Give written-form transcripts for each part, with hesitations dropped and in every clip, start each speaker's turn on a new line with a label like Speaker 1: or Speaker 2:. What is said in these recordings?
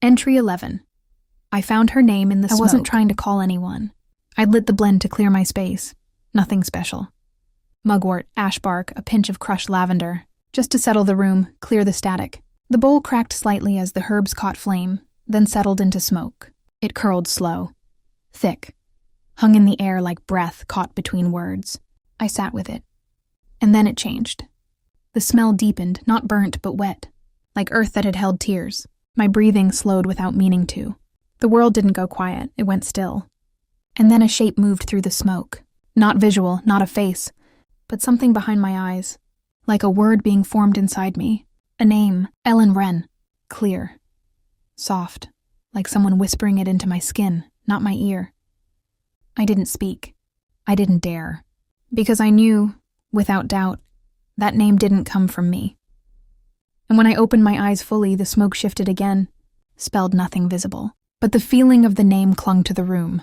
Speaker 1: Entry 11. I found her name in the smoke. I wasn't trying to call anyone. I'd lit the blend to clear my space. Nothing special. Mugwort, ash bark, a pinch of crushed lavender. Just to settle the room, clear the static. The bowl cracked slightly as the herbs caught flame, then settled into smoke. It curled slow. Thick. Hung in the air like breath caught between words. I sat with it. And then it changed. The smell deepened, not burnt but wet, like earth that had held tears. My breathing slowed without meaning to. The world didn't go quiet, it went still. And then a shape moved through the smoke. Not visual, not a face, but something behind my eyes. Like a word being formed inside me. A name, Elin Wren. Clear. Soft. Like someone whispering it into my skin, not my ear. I didn't speak. I didn't dare. Because I knew, without doubt, that name didn't come from me. And when I opened my eyes fully, the smoke shifted again, spelled nothing visible. But the feeling of the name clung to the room.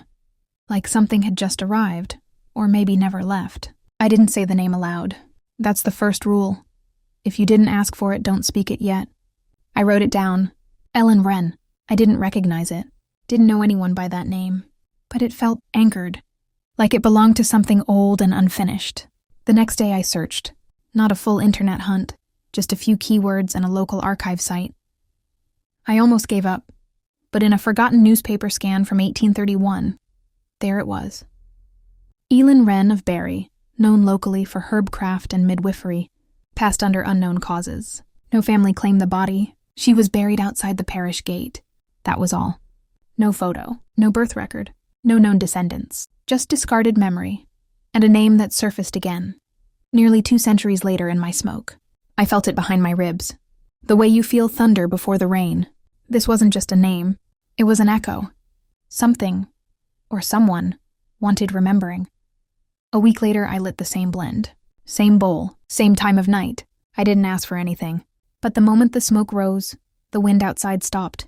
Speaker 1: Like something had just arrived, or maybe never left. I didn't say the name aloud. That's the first rule. If you didn't ask for it, don't speak it yet. I wrote it down. Elin Wren. I didn't recognize it. Didn't know anyone by that name. But it felt anchored. Like it belonged to something old and unfinished. The next day I searched. Not a full internet hunt. Just a few keywords and a local archive site. I almost gave up. But in a forgotten newspaper scan from 1831, there it was. Elin Wren of Barry, known locally for herbcraft and midwifery, passed under unknown causes. No family claimed the body. She was buried outside the parish gate. That was all. No photo, no birth record, no known descendants, just discarded memory, and a name that surfaced again, nearly 2 centuries later in my smoke. I felt it behind my ribs. The way you feel thunder before the rain. This wasn't just a name. It was an echo. Something, or someone, wanted remembering. A week later, I lit the same blend. Same bowl, same time of night. I didn't ask for anything. But the moment the smoke rose, the wind outside stopped.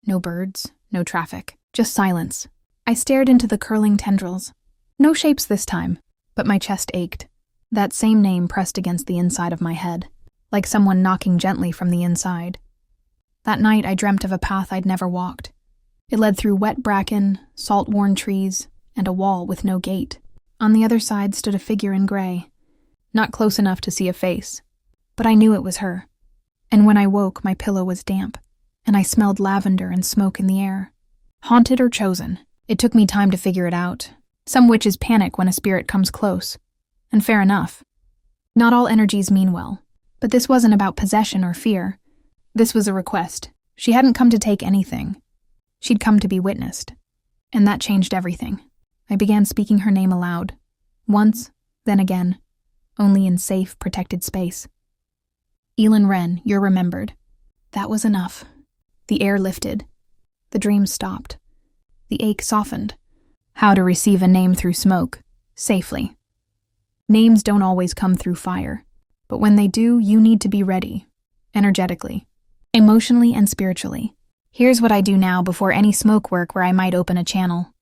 Speaker 1: No birds, no traffic, just silence. I stared into the curling tendrils. No shapes this time, but my chest ached. That same name pressed against the inside of my head, like someone knocking gently from the inside. That night I dreamt of a path I'd never walked. It led through wet bracken, salt-worn trees, and a wall with no gate. On the other side stood a figure in gray. Not close enough to see a face, but I knew it was her. And when I woke, my pillow was damp, and I smelled lavender and smoke in the air. Haunted or chosen, it took me time to figure it out. Some witches panic when a spirit comes close. And fair enough. Not all energies mean well, but this wasn't about possession or fear. This was a request. She hadn't come to take anything. She'd come to be witnessed. And that changed everything. I began speaking her name aloud. Once, then again. Only in safe, protected space. Elin Wren, you're remembered. That was enough. The air lifted. The dream stopped. The ache softened. How to receive a name through smoke, safely. Names don't always come through fire. But when they do, you need to be ready. Energetically. Emotionally and spiritually. Here's what I do now before any smoke work where I might open a channel.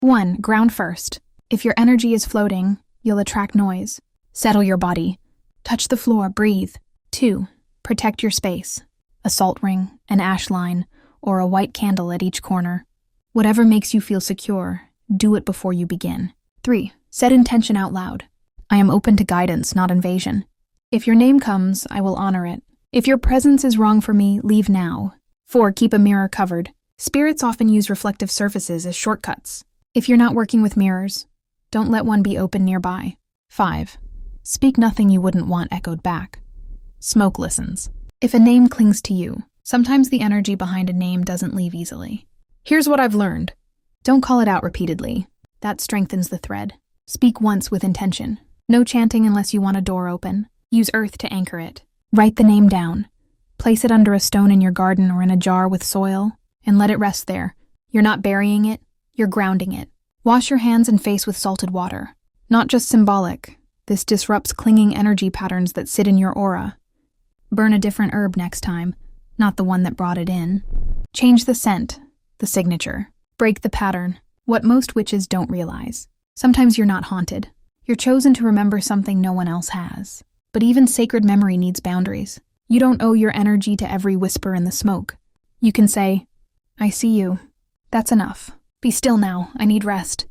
Speaker 1: 1. Ground first. If your energy is floating, you'll attract noise. Settle your body. Touch the floor, breathe. 2. Protect your space. A salt ring, an ash line, or a white candle at each corner. Whatever makes you feel secure, do it before you begin. 3. Set intention out loud. I am open to guidance, not invasion. If your name comes, I will honor it. If your presence is wrong for me, leave now. 4. Keep a mirror covered. Spirits often use reflective surfaces as shortcuts. If you're not working with mirrors, don't let one be open nearby. 5. Speak nothing you wouldn't want echoed back. Smoke listens. If a name clings to you, sometimes the energy behind a name doesn't leave easily. Here's what I've learned. Don't call it out repeatedly. That strengthens the thread. Speak once with intention. No chanting unless you want a door open. Use earth to anchor it. Write the name down. Place it under a stone in your garden or in a jar with soil, and let it rest there. You're not burying it, you're grounding it. Wash your hands and face with salted water. Not just symbolic. This disrupts clinging energy patterns that sit in your aura. Burn a different herb next time, not the one that brought it in. Change the scent, the signature. Break the pattern, what most witches don't realize. Sometimes you're not haunted. You're chosen to remember something no one else has. But even sacred memory needs boundaries. You don't owe your energy to every whisper in the smoke. You can say, I see you. That's enough. Be still now. I need rest.